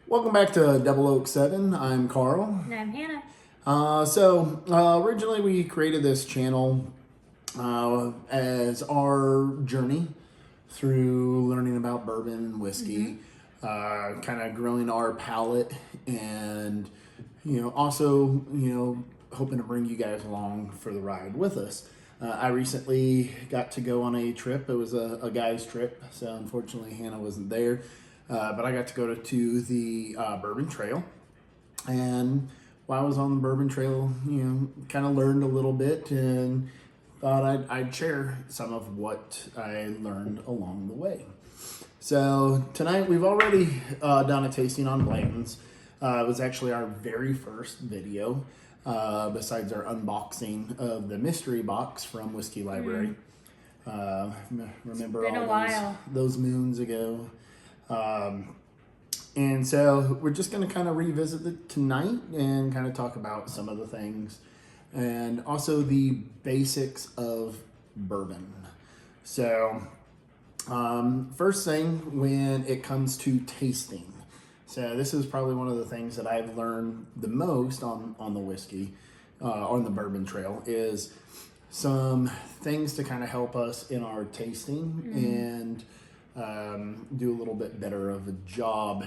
Welcome back to Double Oak 7. I'm Carl. And I'm Hannah. Originally we created this channel as our journey through learning about bourbon and whiskey, kind of growing our palate, and also hoping to bring you guys along for the ride with us. I recently got to go on a trip. It was a guy's trip, so unfortunately Hannah wasn't there. But I got to go to the Bourbon Trail, and while I was on the Bourbon Trail, kind of learned a little bit and thought I'd share some of what I learned along the way. So tonight we've already done a tasting on Blanton's. It was actually our very first video, besides our unboxing of the mystery box from Whiskey Library. Remember Been a while. those moons ago. And so we're just going to kind of revisit it tonight and kind of talk about some of the things and also the basics of bourbon. So, first thing when it comes to tasting. So this is probably one of the things that I've learned the most on the whiskey, on the Bourbon Trail, is some things to kind of help us in our tasting and do a little bit better of a job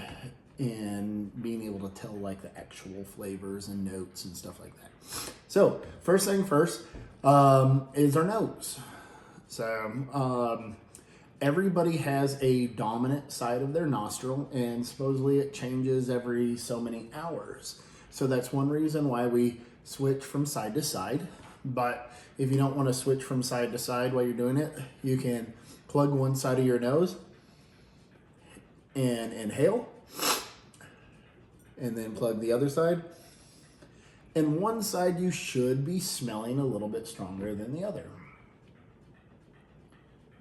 in being able to tell like the actual flavors and notes and stuff like that. So first thing first is our nose. So everybody has a dominant side of their nostril, and supposedly it changes every so many hours. So that's one reason why we switch from side to side. But if you don't want to switch from side to side while you're doing it, you can plug one side of your nose and inhale, and then plug the other side. And one side you should be smelling a little bit stronger than the other.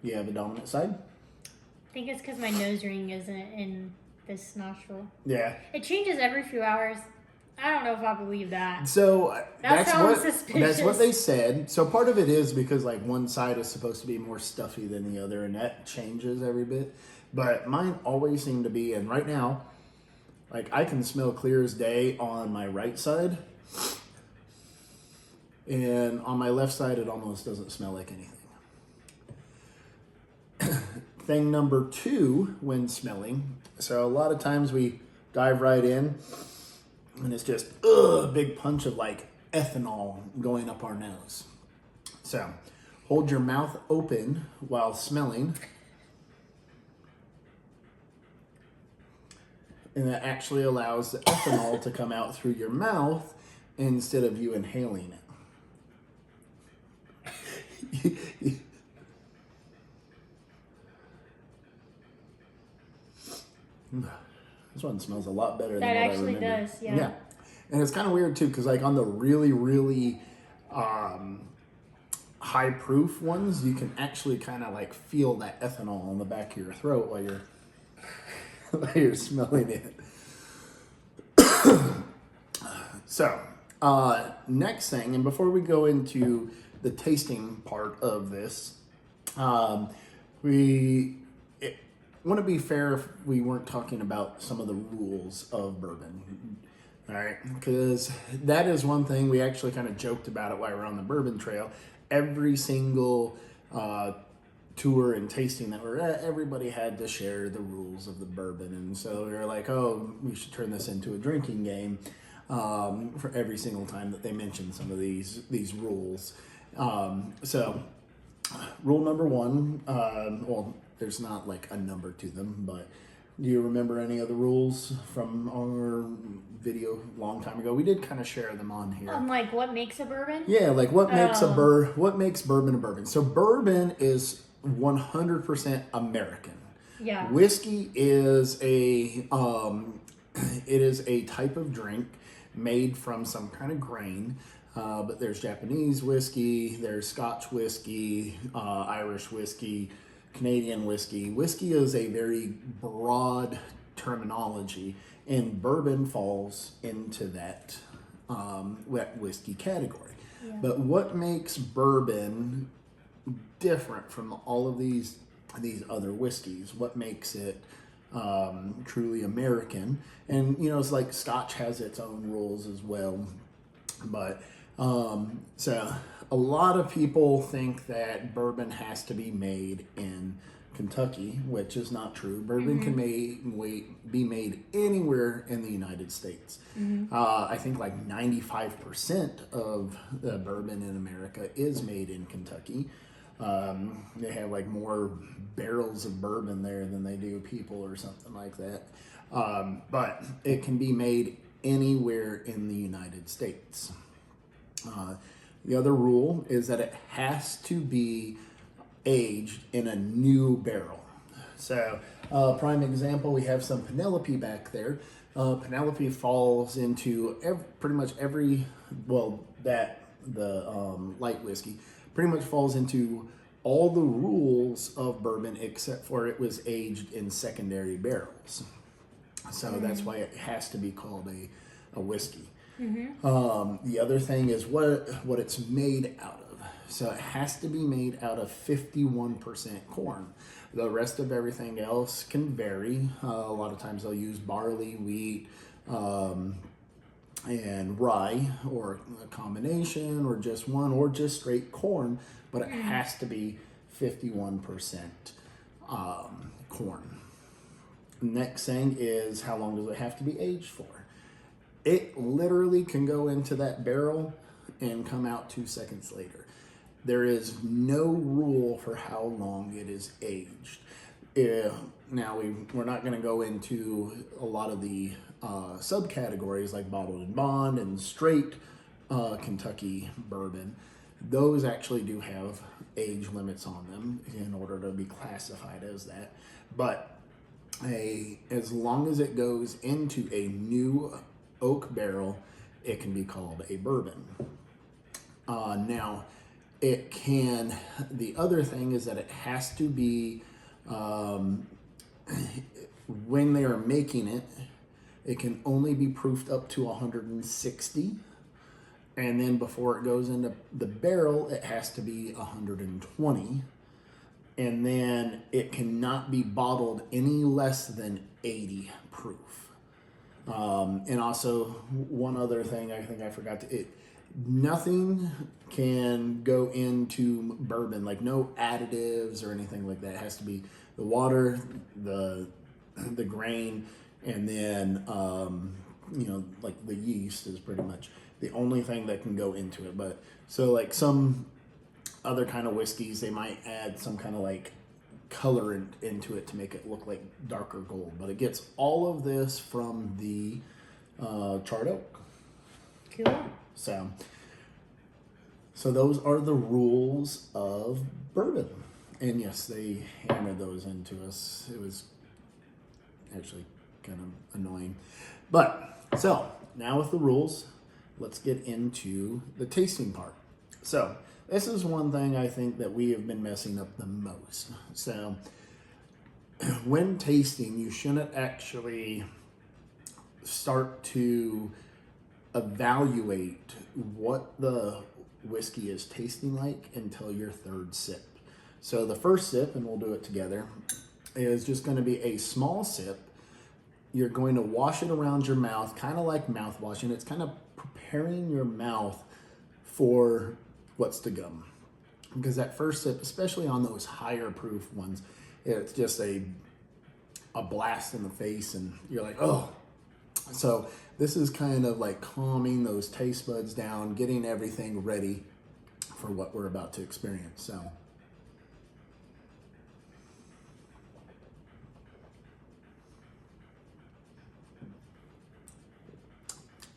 You have a dominant side? I think it's because my nose ring isn't in this nostril. Yeah. It changes every few hours. I don't know if I believe that. So that's suspicious. what they said. So part of it is because like one side is supposed to be more stuffy than the other, and that changes every bit. But mine always seem to be, and right now, like I can smell clear as day on my right side, and on my left side it almost doesn't smell like anything. Thing number two when smelling. So a lot of times we dive right in, and it's just a big punch of like ethanol going up our nose. So hold your mouth open while smelling, and that actually allows the ethanol to come out through your mouth instead of you inhaling it. This one smells a lot better than what I remember. That actually does, yeah. Yeah. And it's kind of weird too, because like on the really, really high proof ones, you can actually kind of like feel that ethanol on the back of your throat while you're smelling it. So, next thing, and before we go into the tasting part of this, we want to be fair if we weren't talking about some of the rules of bourbon. All right, because that is one thing we actually kind of joked about it while we were on the Bourbon Trail. Every single tour and tasting that we're at, everybody had to share the rules of the bourbon, and so we were like, oh, we should turn this into a drinking game for every single time that they mention some of these rules. So rule number one, well, there's not like a number to them, but do you remember any of the rules from our video a long time ago? We did kind of share them on here. Like what makes a bourbon? Yeah, like what makes what makes bourbon a bourbon? So bourbon is 100% American. Yeah. Whiskey is a it is a type of drink made from some kind of grain. But there's Japanese whiskey, there's Scotch whiskey, Irish whiskey, Canadian whiskey. Whiskey is a very broad terminology, and bourbon falls into that wet whiskey category. Yeah. But what makes bourbon different from all of these other whiskeys? What makes it truly American. And, you know, it's like Scotch has its own rules as well. But so a lot of people think that bourbon has to be made in Kentucky, which is not true. Bourbon can be made anywhere in the United States. I think like 95% of the bourbon in America is made in Kentucky. They have like more barrels of bourbon there than they do people or something like that. But it can be made anywhere in the United States. The other rule is that it has to be aged in a new barrel. So, prime example, we have some Penelope back there. Penelope falls into pretty much every, well, the light whiskey pretty much falls into all the rules of bourbon except for it was aged in secondary barrels. So that's why it has to be called a whiskey. The other thing is what it's made out of. So it has to be made out of 51% corn. The rest of everything else can vary. A lot of times they'll use barley, wheat, and rye, or a combination, or just one, or just straight corn, but it has to be 51% corn. Next thing is, how long does it have to be aged for? It literally can go into that barrel and come out 2 seconds later. There is no rule for how long it is aged. Now, we're not going to go into a lot of the subcategories like bottled and bond and straight Kentucky bourbon. Those actually do have age limits on them in order to be classified as that. But as long as it goes into a new oak barrel, it can be called a bourbon. Now, the other thing is that it has to be, when they are making it, it can only be proofed up to 160. And then before it goes into the barrel, it has to be 120. And then it cannot be bottled any less than 80 proof. And also, one other thing I think I forgot nothing can go into bourbon, like no additives or anything like that. It has to be the water, the grain, and then like the yeast is pretty much the only thing that can go into it. But so like some other kind of whiskeys, they might add some kind of like color into it to make it look like darker gold, but it gets all of this from the charred oak. Cool. So those are the rules of bourbon. And yes, they hammered those into us. It was actually kind of annoying. But so now with the rules, let's get into the tasting part. So this is one thing I think that we have been messing up the most. So when tasting, you shouldn't actually start to evaluate what the whiskey is tasting like until your third sip. So the first sip, and we'll do it together, is just going to be a small sip. You're going to wash it around your mouth, kind of like mouthwash, and it's kind of preparing your mouth for what's to come. Because that first sip, especially on those higher proof ones, it's just a blast in the face, and you're like, oh. So this is kind of like calming those taste buds down, getting everything ready for what we're about to experience.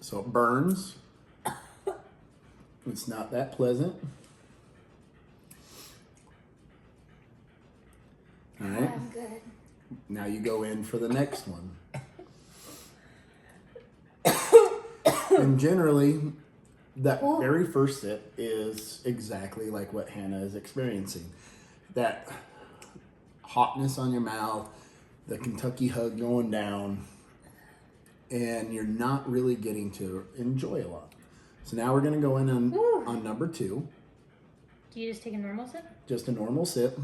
So it burns. It's not that pleasant. All right. I'm good. Now you go in for the next one. And generally, that very first sip is exactly like what Hannah is experiencing. That hotness on your mouth, the Kentucky hug going down, and you're not really getting to enjoy a lot. So now we're going to go in on number 2. Do you just take a normal sip? Just a normal sip.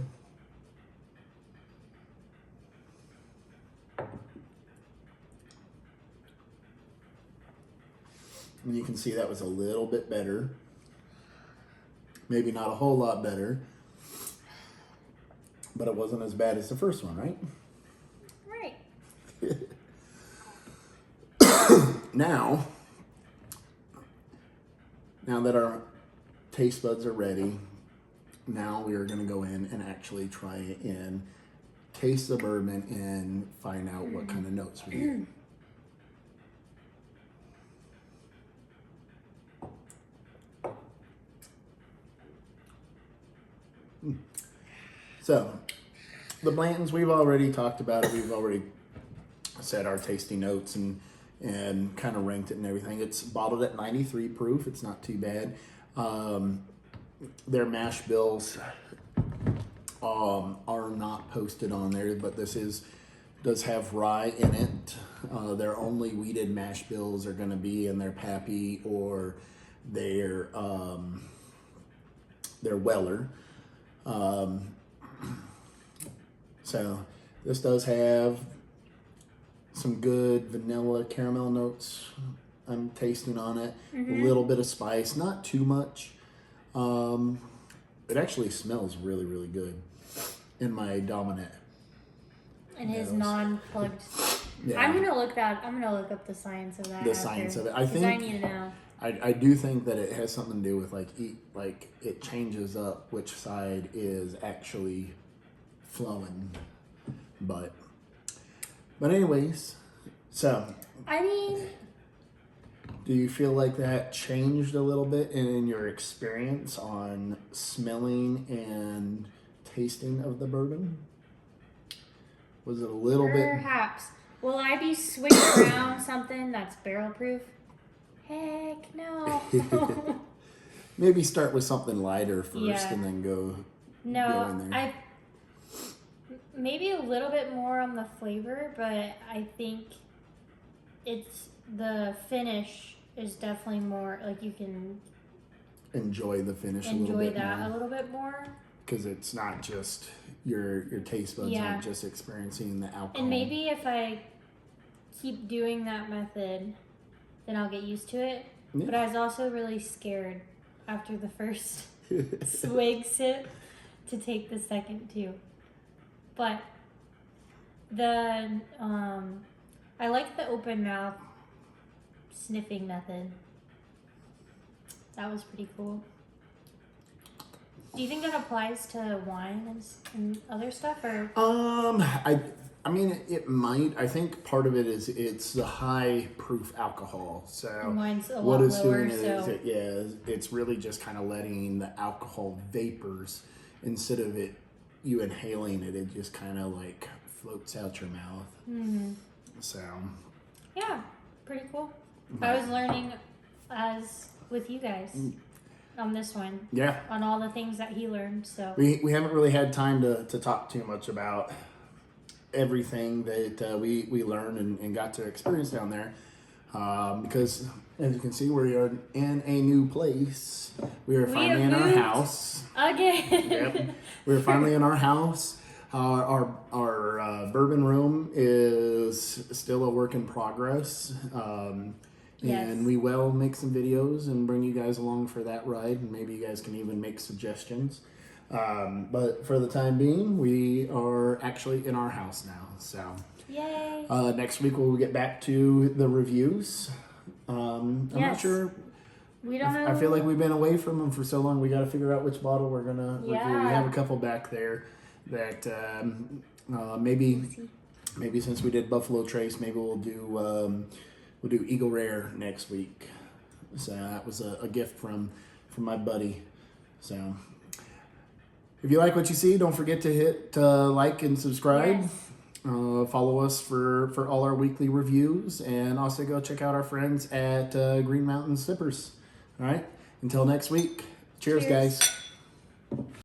And you can see that was a little bit better. Maybe not a whole lot better. But it wasn't as bad as the first one, right? Right. Now that our taste buds are ready, now we are going to go in and actually try it and taste the bourbon and find out what kind of notes we get. So, the Blantons, we've already talked about it. We've already said our tasting notes and kind of ranked it and everything. It's bottled at 93 proof. It's not too bad. Their mash bills are not posted on there, but this does have rye in it. Their only wheated mash bills are going to be in their Pappy or their Weller. So this does have some good vanilla caramel notes I'm tasting on it. A little bit of spice, not too much. It actually smells really, really good in my dominant. And his non-plugged. Yeah. I'm gonna look up the science of that. The science of it. I need to know. I do think that it has something to do with like it changes up which side is actually flowing. But anyways, so I mean, do you feel like that changed a little bit in your experience on smelling and tasting of the bourbon? Was it a little bit? Perhaps. Will I be switching around something that's barrel proof? Heck no. Maybe start with something lighter first, Yeah. and then go in No, there. maybe a little bit more on the flavor, but I think the finish is definitely more like you can Enjoy the finish a little enjoy bit that more. a little bit more. Because it's not just your taste buds Yeah. aren't just experiencing the alcohol. And maybe if I keep doing that method, then I'll get used to it. Yeah. But I was also really scared after the first swig sip to take the second too. But I like the open mouth sniffing method. That was pretty cool. Do you think that applies to wine and other stuff, or? I mean, it might. I think part of it is it's the high proof alcohol. So Mine's a what lot it's lower, doing so. it's really just kind of letting the alcohol vapors instead of you inhaling it. It just kind of like floats out your mouth. Mm-hmm. So Yeah, pretty cool. I was learning as with you guys on this one. yeah, On all the things that he learned, so. we haven't really had time to talk too much about everything that we learned and got to experience down there, because as you can see, we are in a new place. We are finally in our moved house. Again. Yep, we're finally in our house. Our bourbon room is still a work in progress. Yes. And we will make some videos and bring you guys along for that ride, and maybe you guys can even make suggestions. But for the time being, we are actually in our house now. So Yay. next week we'll get back to the reviews. I'm not Yes. sure. We don't know. I feel like we've been away from them for so long. We got to figure out which bottle we're gonna review. We Yeah. have a couple back there that maybe since we did Buffalo Trace, maybe we'll do Eagle Rare next week. So that was a gift from my buddy. So if you like what you see, don't forget to hit like and subscribe. Yes. Follow us for all our weekly reviews, and also go check out our friends at Green Mountain Sippers. All right. Until next week. Cheers. Cheers. Guys.